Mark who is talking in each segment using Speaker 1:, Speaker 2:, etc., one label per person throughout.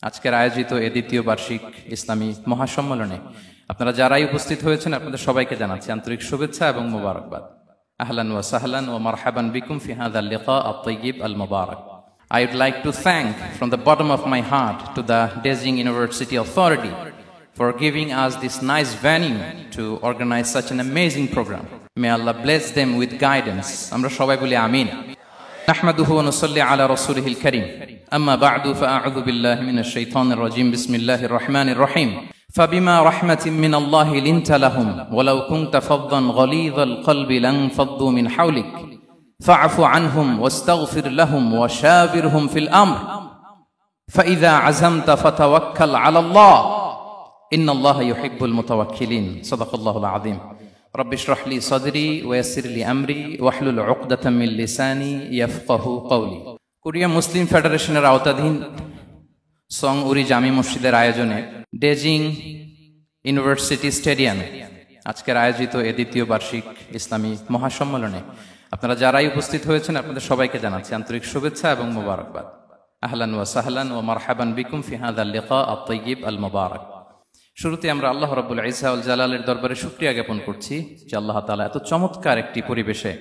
Speaker 1: আজকের আয়োজিত এই দ্বিতীয় বার্ষিক ইসলামী মহাসম্মেলনে আপনারা যারাই উপস্থিত হয়েছেন আপনাদের সবাইকে জানাচ্ছি আন্তরিক শুভেচ্ছা এবং মোবারকবাদ। আহলান ওয়া সাহলান ওয়া মারহাবান বিকুম ফি হাযাল লিকা আত-তাইয়্যিব আল-মুবারাক। I would like to thank from the bottom of my heart to the Dezing University Authority for giving us this nice venue to organize such an amazing program. May Allah bless them with guidance. Amra shobai boli amin. نحمده ونصلي على رسوله الكريم. أما بعد فأعوذ بالله من الشيطان الرجيم. بسم الله الرحمن الرحيم. فبما رحمة من الله لنت لهم ولو كنت فظا غليظ القلب لانفضوا من حولك فاعف عنهم واستغفر لهم وشاورهم في الأمر فإذا عزمت فتوكل على الله إن الله يحب المتوكلين. صدق الله العظيم. رب اشرح لي صدري ويسر لي أمري واحلل عقدة من لساني يفقه قولي. Korea মুসলিম ফেডারেশনের আওতাধীন song উরি জামি মসজিদের আয়োজনে ডেজিং university স্টেডিয়ামে আজকের আয়োজিত এই দ্বিতীয় বার্ষিক ইসলামী মহাসম্মেলনে আপনারা যারাই উপস্থিত হয়েছেন আপনাদের সবাইকে জানাচ্ছি আন্তরিক শুভেচ্ছা এবং মোবারকবাদ। আহলান ওয়া সাহলান ওয়া মারহাবান বিকুম ফি হাযাল লিকা আত-তাইয়্যিব আল-মুবারাক। শুরুতে আমরা আল্লাহ রাব্বুল ইজ্জা ওয়াল জালালের দরবারে শুকরিয়া জ্ঞাপন করছি যে আল্লাহ তাআলা এত চমৎকার একটি পরিবেশে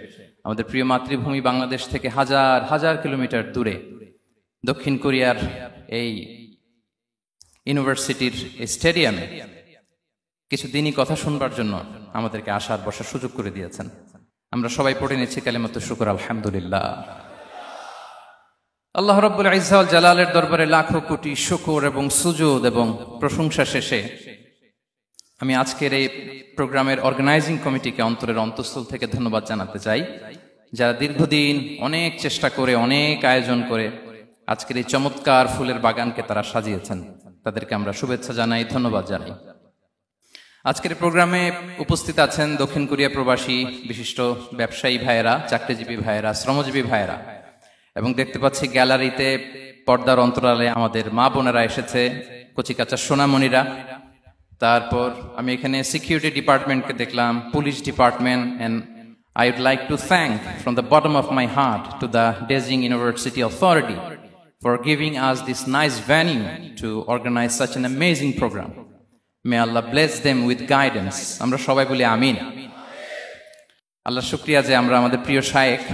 Speaker 1: আমাদের প্রিয় মাতৃভূমি বাংলাদেশ থেকে হাজার হাজার কিলোমিটার দূরে দক্ষিণ কোরিয়ার এই ইউনিভার্সিটির এই স্টেডিয়ামে কিছু দিনই কথা শুনবার জন্য আমাদেরকে আসার বসার সুযোগ করে দিয়েছেন। আমরা সবাই পড়ে নিচ্ছি কালিমাতুশ শুকর আলহামদুলিল্লাহ। আল্লাহ রাব্বুল ইজ্জা ওয়াল জালালের দরবারে লাখো কোটি শুকর এবং সুজুদ এবং প্রশংসা শেষে আমি আজকের এই প্রোগ্রামের অর্গানাইজিং কমিটিকে অন্তরের অন্তঃস্থল থেকে ধন্যবাদ জানাতে চাই, যারা দীর্ঘদিন অনেক চেষ্টা করে অনেক আয়োজন করে আজকের এই চমৎকার ফুলের বাগানকে তারা সাজিয়েছেন। তাদেরকে আমরা শুভেচ্ছা জানাই, ধন্যবাদ জানাই। আজকের প্রোগ্রামে উপস্থিত আছেন দক্ষিণ কোরিয়া প্রবাসী বিশিষ্ট ব্যবসায়ী ভাইয়েরা, চাকরিজীবী ভাইয়েরা, শ্রমজীবী ভাইয়েরা, এবং দেখতে পাচ্ছি গ্যালারিতে পর্দার অন্তরালে আমাদের মা বোনেরা এসেছে, কচিকাচা সোনামণিরা। তারপর আমি এখানে সিকিউরিটি ডিপার্টমেন্টকে দেখলাম, police department, and I would like to thank from the bottom of my heart to the Dezing University Authority for giving us this nice venue to organize such an amazing program. May Allah bless them with guidance. Amra shobai boli amin. Allah shukriya je amra amader priyo shaykh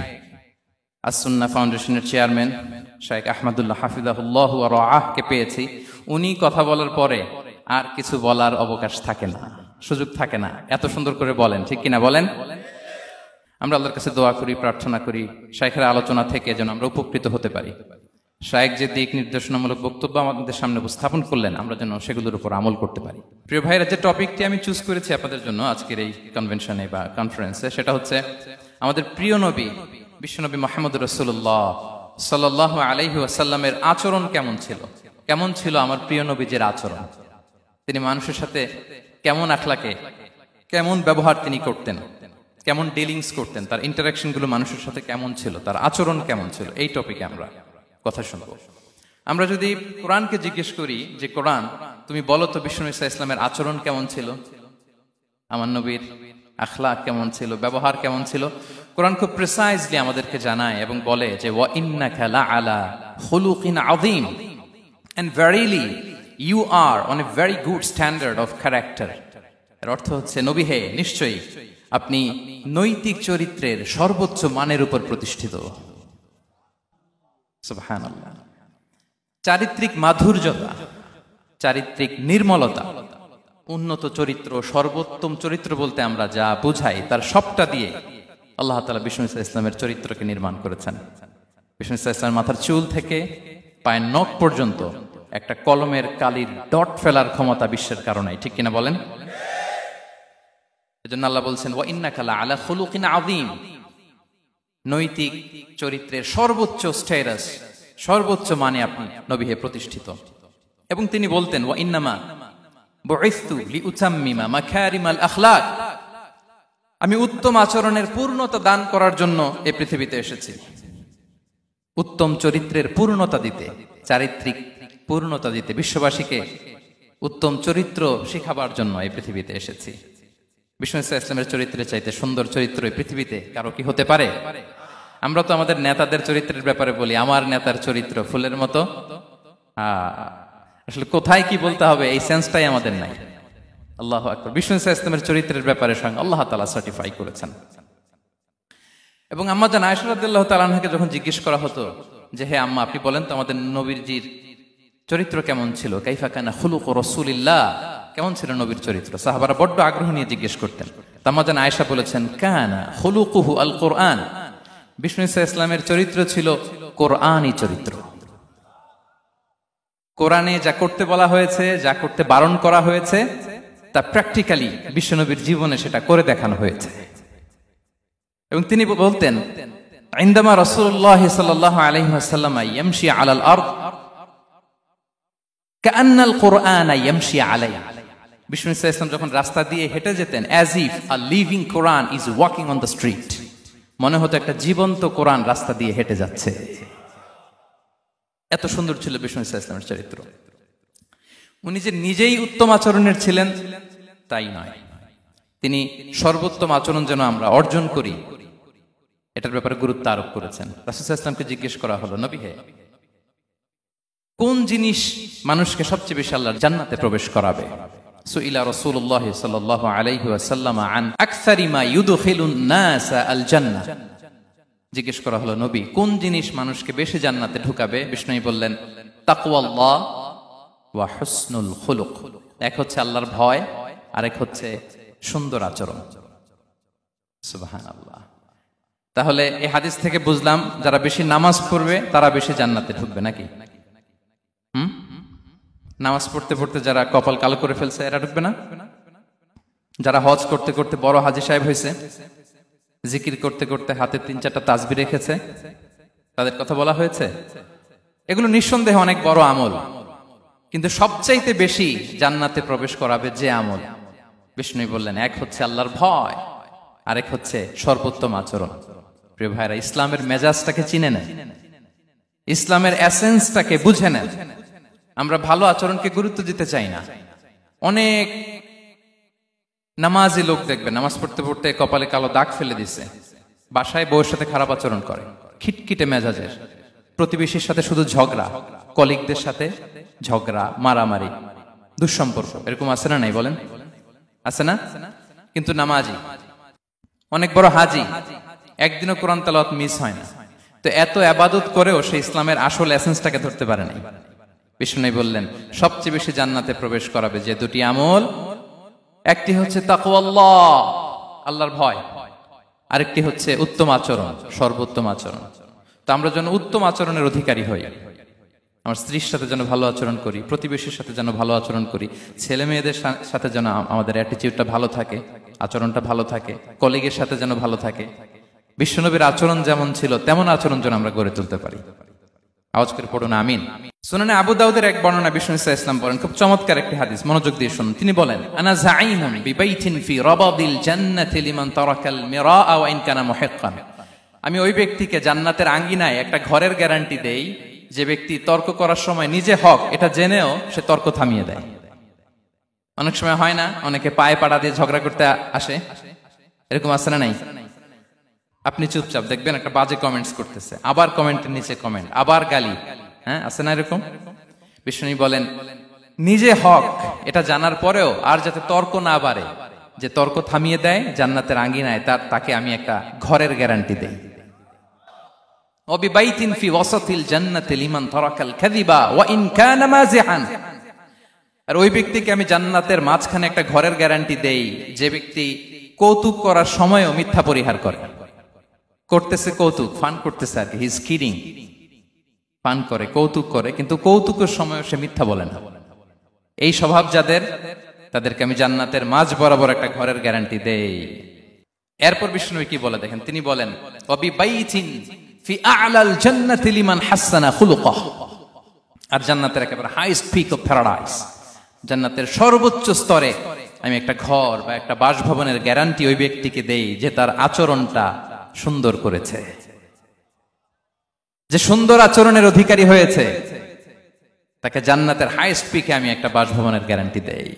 Speaker 1: as-Sunnah Foundationের chairman Shaikh Ahmadullah হাফিজাহুল্লাহ ওয়া রাআহ কে পেয়েছি। উনি কথা বলার পরে আর কিছু বলার অবকাশ থাকে না, সুযোগ থাকে না, এত সুন্দর করে বলেন, ঠিক কিনা বলেন? আমরা আল্লাহর কাছে দোয়া করি, প্রার্থনা করি শাইখের আলোচনা থেকে যেন আমরা উপকৃত হতে পারি। শাইখ যে দিক নির্দেশনামূলক বক্তব্য আমাদের সামনে উপস্থাপন করলেন আমরা যেন সেগুলোর উপর আমল করতে পারি। প্রিয় ভাইরা, যে টপিকটি আমি চুজ করেছি আপনাদের জন্য আজকের এই কনভেনশনে বা কনফারেন্সে, সেটা হচ্ছে আমাদের প্রিয় নবী বিশ্বনবী মুহাম্মদ রাসূলুল্লাহ সাল্লাল্লাহু আলাইহি ওয়াসাল্লামের আচরণ কেমন ছিল। কেমন ছিল আমার প্রিয় নবীজির আচরণ? তিনি মানুষের সাথে কেমন আখলাকে, কেমন ব্যবহার তিনি করতেন, কেমন ডিলিংস করতেন, তার ইন্টারাকশন গুলো মানুষের সাথে কেমন ছিল, তার আচরণ কেমন ছিল, এই টপিকে আমরা কথা শুনবো। আমরা যদি কোরআনকে জিজ্ঞেস করি যে কোরআন তুমি বলো তো বিশ্বনবী সাল্লাল্লাহু আলাইহি ওয়াসাল্লামের আচরণ কেমন ছিল, আমার নবীর আখলাক কেমন ছিল, ব্যবহার কেমন ছিল, কোরআন খুব প্রিসাইজলি আমাদেরকে জানায় এবং বলে যে ওয়া ইন্নাকা লাআলা খুলুকিন আযীম, and verily you are on a very good standard of character. এর অর্থ হচ্ছে নবী হে, নিশ্চয়ই আপনি নৈতিক চরিত্রের সর্বোচ্চ মানের উপর প্রতিষ্ঠিত। সুবহানাল্লাহ। চারিত্রিক মাধুর্যতা, চারিত্রিক নির্মলতা, উন্নত চরিত্র, সর্বোত্তম চরিত্র বলতে আমরা যা বুঝাই তার সবটা দিয়ে আল্লাহ তাআলা বিষ্ণু ইসলামের চরিত্রকে নির্মাণ করেছেন। বিষ্ণু ইসলামের মাথার চুল থেকে পায়ের নখ পর্যন্ত একটা কলমের কালির ডট ফেলার ক্ষমতা বিশ্বের কারণে, ঠিক কিনা বলেন? এজন্য আল্লাহ বলছেন ওয়া ইন্নাকা লাআলা খুলুকিন আযীম, নৈতিক চরিত্রের সর্বোচ্চ স্ট্যাটাস, সর্বোচ্চ মানে আপনি নবী হে প্রতিষ্ঠিত। এবং তিনি বলতেন ওয়া ইন্নামা বুইসতু লিউতাম্মিমা মাকারিমাল আখলাক, আমি উত্তম আচরণের পূর্ণতা দান করার জন্য এই পৃথিবীতে এসেছি, উত্তম চরিত্রের পূর্ণতা দিতে, চারিত্রিক পূর্ণতা দিতে, বিশ্ববাসীকে উত্তম চরিত্র শেখাবার জন্য এই পৃথিবীতে এসেছি। বিষ্ণু ইসলামের চরিত্রের চাইতে সুন্দর চরিত্র এই পৃথিবীতে কারো কি হতে পারে? আমরা তো আমাদের নেতাদের চরিত্রের ব্যাপারে বলি আমার নেতার চরিত্র ফুলের মতো, আসলে কোথায় কি বলতে হবে এই সেন্সটাই আমাদের নাই। আল্লাহু আকবার। বিষ্ণু ইসলামের চরিত্রের ব্যাপারে স্বয়ং আল্লাহ তাআলা সার্টিফাই করেছেন। এবং আম্মা জান আয়েশা রাদিয়াল্লাহু তাআলা আনহাকে যখন জিজ্ঞেস করা হতো যে হে আম্মা, আপনি বলেন তো আমাদের নবীজির চরিত্র কেমন ছিল, কাইফা কানা খুলুকু রাসূলিল্লাহ, কেমন ছিল নবীর চরিত্র, সাহাবারা বড্ড আগ্রহ নিয়ে জিজ্ঞেস করতেন। আম্মা জান আয়েশা বলেছেন কানা খুলুকুহু আল কোরআন, বিষ্ণু ইসলামের চরিত্র ছিল কোরআনী চরিত্র। কোরআনে যা করতে বলা হয়েছে, যা করতে বারণ করা হয়েছে, তা প্র্যাকটিক্যালি বিশ্বনবীর জীবনে সেটা করে দেখানো হয়েছে। এবং তিনি বলতেন ইনদামা রাসূলুল্লাহ সাল্লাল্লাহু আলাইহি ওয়াসাল্লাম ইয়ামশি আলাল আরদ কাআন্নাল কুরআন ইয়ামশি আলাইহি, বিষ্ণু ইসলাম যখন রাস্তা দিয়ে হেঁটে যেতেন as if a living Quran is walking on the street, মনে হতো একটা জীবন্ত কোরআন রাস্তা দিয়ে হেঁটে যাচ্ছে। এত সুন্দর ছিল বিষ্ণু ইসলামের চরিত্র। উনি যে নিজেই উত্তম আচরণের ছিলেন তাই নয়, তিনি সর্বোত্তম আচরণ যেন আমরা অর্জন করি এটার ব্যাপারে গুরুত্ব আরোপ করেছেন। রাসূল সাল্লাল্লাহু আলাইহি ওয়াসাল্লামকে জিজ্ঞেস করা হলো, নবী হে, কোন জিনিস মানুষকে সবচেয়ে বেশি আল্লাহর জান্নাতে প্রবেশ করাবে? সুইলা রাসূলুল্লাহ সাল্লাল্লাহু আলাইহি ওয়াসাল্লাম আন আকসারি মা ইউদখিলুন নাস আল জান্নাহ, জিজ্ঞেস করা হলো নবী কোন জিনিস মানুষকে বেশি জান্নাতে ঢুকাবে? বিষ্ণু বললেন তাকওয়াল্লাহ ওয়া হুসনুল খুলুক, এক হচ্ছে আল্লাহর ভয়, আরেক হচ্ছে সুন্দর আচরণ। সুবহানাল্লাহ। তাহলে এই হাদিস থেকে বুঝলাম যারা বেশি নামাজ পড়বে তারা বেশি জান্নাতে ঢুকবে নাকি? নামাজ পড়তে পড়তে যারা কপাল কালো করে ফেলছে এরা ঢুকবে না? যারা হজ করতে করতে বড় হাজী সাহেব হয়েছে, জিকির করতে করতে হাতে 3-4টা তাসবিহ রেখেছে, তাদের কথা বলা হয়েছে। এগুলো নিঃসন্দেহে অনেক বড় আমল, কিন্তু সবচাইতে বেশি জান্নাতে প্রবেশ করাবে যে আমল, বিষ্ণু বললেন এক হচ্ছে আল্লাহর ভয়, আরেক হচ্ছে সর্বোত্তম আচরণ। প্রিয় ভাইরা, ইসলামের মেজাজটাকে চিনে নেন, ইসলামের এসেন্সটাকে বুঝে নেন। আমরা ভালো আচরণকে গুরুত্ব দিতে চাই না। অনেক নামাজি লোক দেখবে নামাজ পড়তে পড়তে কপালে কালো দাগ ফেলে দিছে, বাসায় বউয়ের সাথে খারাপ আচরণ করে, খিটখিটে মেজাজের, প্রতিবেশীর সাথে শুধু ঝগড়া, কলিগদের সাথে ঝগড়া, মারামারি, দুঃসম্পর্ক, এরকম আছে না নাই বলেন? আছে না? কিন্তু নামাজি, অনেক বড় হাজি, একদিনও কোরআন তেলাওয়াত মিস হয় না, তো এত ইবাদত করেও সে ইসলামের আসল এসেন্সটাকে ধরতে পারে নাই। বিষ্ণু বললেন সবচেয়ে বেশি জান্নাতে প্রবেশ করাবে যে দুটি আমল, একটি হচ্ছে তাকওয়াল্লাহ, আল্লাহর ভয়, আরেকটি হচ্ছে উত্তম আচরণ, সর্বোত্তম আচরণ। তো আমরা যেন উত্তম আচরণের অধিকারী হই, আমার স্ত্রীর সাথে যেন ভালো আচরণ করি, প্রতিবেশীর সাথে যেন ভালো আচরণ করি, ছেলে মেয়েদের সাথে যেন আমাদের অ্যাটিটিউডটা ভালো থাকে, আচরণটা ভালো থাকে, কলিগের সাথে যেন ভালো থাকে। বিশ্বনবীর আচরণ যেমন ছিল তেমন আচরণ যেন আমরা গড়ে তুলতে পারি। আওয়াজ করে পড়ুন আমিন। সুনানে আবু দাউদের এক বর্ণনা বিষ্ণু ইসলাম বলেন, খুব চমৎকার একটি হাদিস, মনোযোগ দিয়ে শুনুন। তিনি বলেন আনা যাঈমুন বিবাইতিন ফি রাবাদিল জান্নাতি লিমান তারাকাল মিরাআ ওয়া ইন কানা মুহিক্কান, আমি ওই ব্যক্তিকে জান্নাতের আঙ্গিনায় একটা ঘরের গ্যারান্টি দেই যে ব্যক্তি তর্ক করার সময় নিজে হক এটা জেনেও সে তর্ক থামিয়ে দেয়। অনেক সময় হয় না, অনেকে পায়ে পাড়া দিয়ে ঝগড়া করতে আসে, এরকম আছে না নাই? আপনি চুপচাপ দেখবেন একটা বাজে কমেন্টস করতেছে, আবার কমেন্টের নিচে কমেন্ট, আবার গালি, হ্যাঁ আছে না এরকম? বিষ্ণু বলেন নিজে হক এটা জানার পরেও আর যাতে তর্ক না বাড়ে, যে তর্ক থামিয়ে দেয় জান্নাতের আঙ্গিনায়, তাকে আমি একটা ঘরের গ্যারান্টি দেই। ওয়াবিবাইতিন ফি ওয়াসাতিল জান্নাতি লিমান তারাকাল কাযিবা ওয়া ইন কানা মাযিহান, আর ওই ব্যক্তিকে আমি জান্নাতের মাঝখানে একটা ঘরের গ্যারান্টি দেই যে ব্যক্তি কৌতুক করার সময়ও মিথ্যা পরিহার করে। করতেছে কৌতুক, ফান করতেছে আর কি, হি ইজ কিডিং, ফান করে, কৌতুক করে, কিন্তু কৌতুকের সময় সে মিথ্যা বলে না। এই স্বভাব যাদের, তাদেরকে আমি জান্নাতের মাঝ বরাবর একটা ঘরের গ্যারান্টি দেই। এরপর বিষ্ণু কি বলে দেখেন, তিনি বলেন ওয়াবিবাইতিন ফি আ'লাল জান্নাতি লিমান হাসানা খুলুকাহ, আর জান্নাতের একেবারে হাইস্ট পিক অফ প্যারাডাইস, জান্নাতের সর্বোচ্চ স্তরে আমি একটা ঘর বা একটা বাসভবনের গ্যারান্টি ওই ব্যক্তিকে দেই যে তার আচরণটা সুন্দর করেছে, যে সুন্দর আচরণের অধিকারী হয়েছে, তাকে জান্নাতের হাইস্ট পিকে আমি একটা বাসভবনের গ্যারান্টি দেই।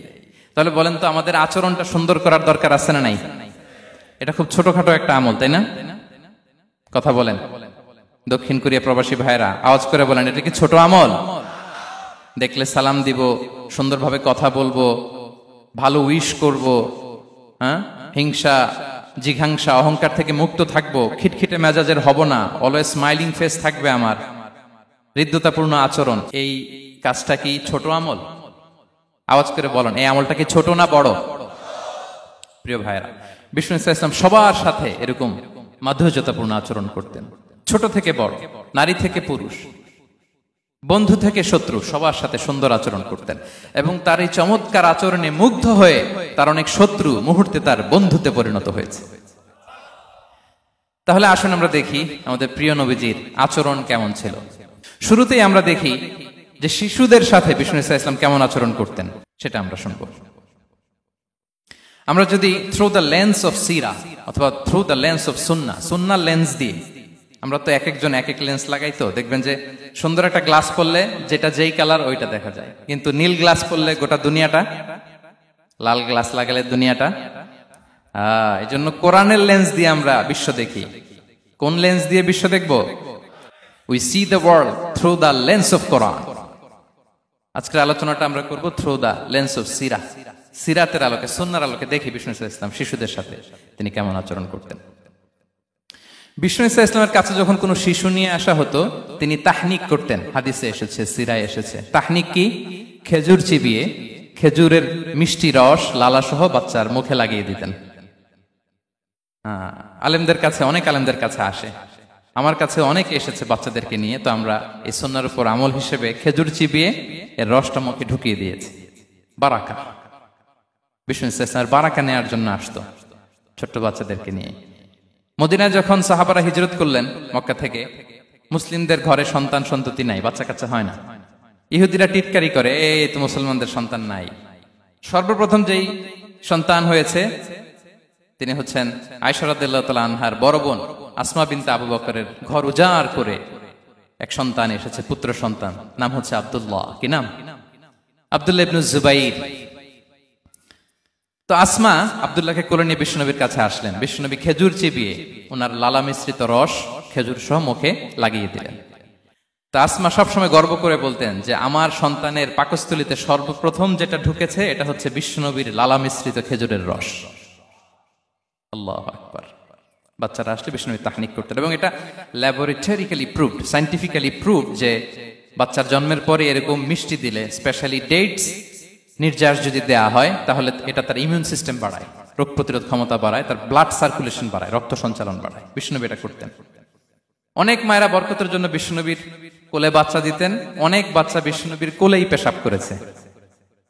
Speaker 1: তাহলে বলেন তো আমাদের আচরণটা সুন্দর করার দরকার আছে না নাই? এটা খুব ছোটখাটো একটা আমল, তাই না? কথা বলেন। দক্ষিণ কোরিয়া প্রবাসী ভাইরা আওয়াজ করে বলেন, এটা কি ছোট আমল? দেখলে সালাম দিব, সুন্দরভাবে কথা বলবো, ভালো উইশ করব, হ্যাঁ, হিংসা জিঘাংসা অহংকার থেকে মুক্ত থাকবো, খিটখিটে মেজাজের হব না, অলওয়েজ স্মাইলিং ফেস থাকবে আমার, হৃদ্যতাপূর্ণ আচরণ। এই কাজটা কি ছোট আমল? আওয়াজ করে বলেন, এই আমলটা কি ছোট না বড়? প্রিয় ভাইরা, বিষ্ণু ইসলাম সবার সাথে এরকম মাধুর্যতাপূর্ণ আচরণ করতেন, ছোট থেকে বড়, নারী থেকে পুরুষ, বন্ধু থেকে শত্রু, সবার সাথে সুন্দর আচরণ করতেন। এবং তার এই চমৎকার আচরণে মুগ্ধ হয়ে তার অনেক শত্রু মুহূর্তে তার বন্ধুতে পরিণত হয়েছে। তাহলে আসুন আমরা দেখি আমাদের প্রিয় নবীজির আচরণ কেমন ছিল। শুরুতেই আমরা দেখি যে শিশুদের সাথে বিষ্ণু ইসলাম কেমন আচরণ করতেন, সেটা আমরা শুনবো। আমরা যদি থ্রু দ্য লেন্স অফ সিরা অথবা through the lens of Sunnah lens দিয়ে, আমরা তো এক একজন এক এক লেন্স লাগাই, তো দেখবেন যে সুন্দর একটা গ্লাস পরলে যেটা যেই কালার ওইটা দেখা যায়, কিন্তু নীল গ্লাস পরলে গোটা দুনিয়াটা, লাল গ্লাস লাগালে দুনিয়াটা। এই জন্য কোরআনের লেন্স দিয়ে আমরা বিশ্ব দেখি। কোন লেন্স দিয়ে বিশ্ব দেখব? We see the world through the lens of Quran. আজকের আলোচনাটা আমরা করব থ্রু দ্য লেন্স অফ সিরা, সিরাতের আলোকে, সুন্নাহর আলোকে দেখি বিষ্ণু ইসলাম শিশুদের সাথে তিনি কেমন আচরণ করতেন। বিষ্ণু ইসলামের কাছে যখন কোনো শিশু নিয়ে আসা হতো, তিনি তাহনিক করতেন। হাদিসে এসেছে, সিরায় এসেছে। তাহনিক কি? খেজুর চিবিয়ে খেজুরের মিষ্টি রস লালাসহ বাচ্চার মুখে লাগিয়ে দিতেন। আলেমদের কাছে, অনেক আলেমদের কাছে আসে, আমার কাছে অনেকে এসেছে বাচ্চাদেরকে নিয়ে, তো আমরা এই সুন্নাহর উপর আমল হিসেবে খেজুর চিবিয়ে এর রসটা মুখে ঢুকিয়ে দিয়েছি। বারাকা, বিষ্ণু ইসলামের বারাকা নেওয়ার জন্য আসতো ছোট্ট বাচ্চাদেরকে নিয়ে। মদিনায় যখন সাহাবারা হিজরত করলেন মক্কা থেকে, মুসলিমদের ঘরে সন্তান সন্ততি নাই, বাচ্চা কাচ্চা হয় না। ইহুদিরা টিটকারি করে, এই তো মুসলমানদের সন্তান নাই। সর্বপ্রথম যেই সন্তান হয়েছে তিনি হচ্ছেন আয়েশা রাদিয়াল্লাহু তাআলা আনহার বড় বোন আসমা বিনতে আবু বকরের ঘর উজাড় করে এক সন্তান এসেছে, পুত্র সন্তান, নাম হচ্ছে আব্দুল্লাহ। কি নাম? আব্দুল্লাহ ইবনে জুবাইর। তো আসমা আব্দুল্লাহকে কোলে নিয়ে বিষ্ণুনবীর কাছে আসলেন। বিষ্ণুনবী খেজুর চিবিয়ে ওনার লালা মিশ্রিত রস খেজুর সহ মুখে লাগিয়ে দিলেন। তা আসমা সবসময় গর্ব করে বলতেন যে আমার সন্তানের পাকস্থলীতে সর্বপ্রথম যেটা ঢুকেছে এটা হচ্ছে বিষ্ণুনবীর লালা মিশ্রিত খেজুরের রস। আল্লাহু আকবার। বাচ্চারা আসলে বিষ্ণুনবী তাহনিক করতেন, এবং এটা ল্যাবরেটরিক্যালি প্রুভড, সায়েন্টিফিক্যালি প্রুভড যে বাচ্চার জন্মের পরে এরকম মিষ্টি দিলে, স্পেশালি ডেটস নির্যাস যদি দেয়া হয়, তাহলে এটা তার ইমিউন সিস্টেম বাড়ায়, রোগ প্রতিরোধ ক্ষমতা বাড়ায়, তার ব্লাড সার্কুলেশন বাড়ায়, রক্ত সঞ্চালন বাড়ায়। বিষ্ণুনবী এটা করতেন। অনেক মায়েরা বরকতের জন্য বিষ্ণুনবীর কোলে বাচ্চা দিতেন। অনেক বাচ্চা বিষ্ণুনবীর কোলেই পেশাব করেছে,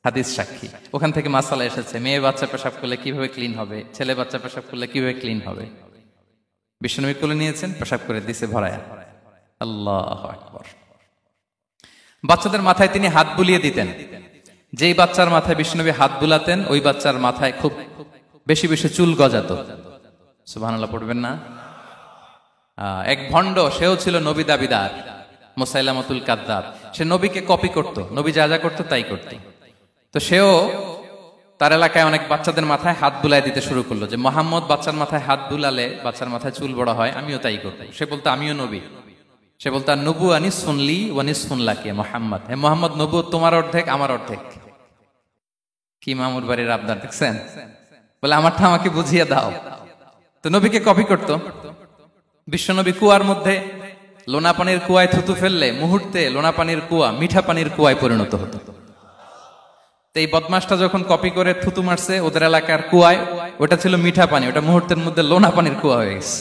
Speaker 1: হাদিস সাক্ষী। ওখান থেকে মাসালা এসেছে, মেয়ে বাচ্চা পেশাব করলে কিভাবে ক্লিন হবে, ছেলে বাচ্চা পেশাব করলে কিভাবে ক্লিন হবে। বিষ্ণুনবী কোলে নিয়েছেন, পেশাব করে দিছে ভরায়া। আল্লাহু আকবার। বাচ্চাদের মাথায় তিনি হাত বুলিয়ে দিতেন। যেই বাচ্চার মাথায় বিষ্ণুনবী হাত বুলাতেন, ওই বাচ্চার মাথায় খুব বেশি বেশি চুল গজাতো। সুবহানাল্লাহ পড়বেন না? এক ভণ্ড, সেও ছিল নবী দাবিদার, মুসাইলামাতুল কাযযাব। সে নবীকে কপি করত, নবী যা যা করতো তাই করত। তো সেও তার এলাকায় অনেক বাচ্চাদের মাথায় হাত বুলাই দিতে শুরু করলো, যে মোহাম্মদ বাচ্চার মাথায় হাত বুলালে বাচ্চার মাথায় চুল বড় হয়, আমিও তাই করবো। সে বলতো আমিও নবী। সে বলতো নবু আনি শুনলি ওয়ানি শুনলাকে মোহাম্মদ, হে মোহাম্মদ, নবু তোমার অর্ধেক আমার অর্ধেক। কি মামুর বাড়ির আবদার দেখছেন? বলে আমারটা আমাকে বুঝিয়ে দাও। তো নবীকে কপি করত। বিশ্বনবী কুয়ার মধ্যে লোনা পানির কুয়ায় থুতু ফেললে মুহূর্তে লোনা পানির কুয়া মিঠা পানির কুয়ায় পরিণত হতো। তো এই বদমাসটা যখন কপি করে থুতু মারছে ওদের এলাকার কুয়ায়, ওটা ছিল মিঠা পানি, ওটা মুহূর্তের মধ্যে লোনা পানির কুয়া হয়ে গেছে।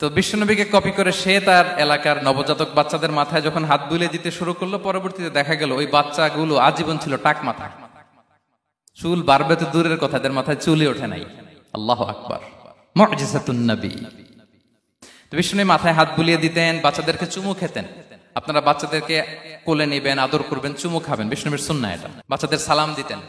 Speaker 1: তো বিশ্বনবীকে কপি করে সে তার এলাকার নবজাতক বাচ্চাদের মাথায় যখন হাত বুলিয়ে দিতে শুরু করলো, পরবর্তীতে দেখা গেল ওই বাচ্চাগুলো আজীবন ছিল টাক মাথা। চুল বাড়বে তো দূরের কথা, এদের মাথায় চুলই ওঠে নাই। আল্লাহু আকবার, মুজিজাতুন নবী। তো বিষ্ণুনবী মাথায় হাত বুলিয়ে দিতেন, বাচ্চাদেরকে চুমু খেতেন। আপনারা বাচ্চাদেরকে কোলে নেবেন, আদর করবেন, চুমু খাবেন, বিষ্ণুনবীর সুন্নাহ এটা। বাচ্চাদের সালাম দিতেন।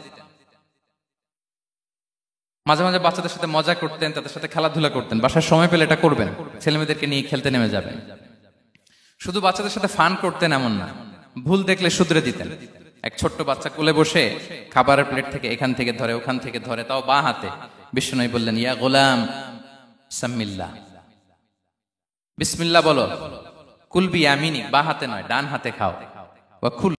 Speaker 1: মাঝে মাঝে বাচ্চাদের সাথে মজা করতেন, তাদের সাথে খেলাধুলা করতেন। বাসায় সময় পেলে এটা করবেন, ছেলে মেয়েদেরকে নিয়ে খেলতে নেমে যাবেন। শুধু বাচ্চাদের সাথে ফান করতেন এমন না, ভুল দেখলে শুধরে দিতেন। এক ছোট্ট বাচ্চা কোলে বসে খাবারের প্লেট থেকে এখান থেকে ধরে ওখান থেকে ধরে, তাও বাঁ হাতে। বিষ্ণুনবী বললেন, ইয়া গোলাম সাম্মিল্লাহ, বিসমিল্লাহ বলো। কুলবি আমিনি, বাঁ হাতে নয় ডান হাতে খাও। বা খুল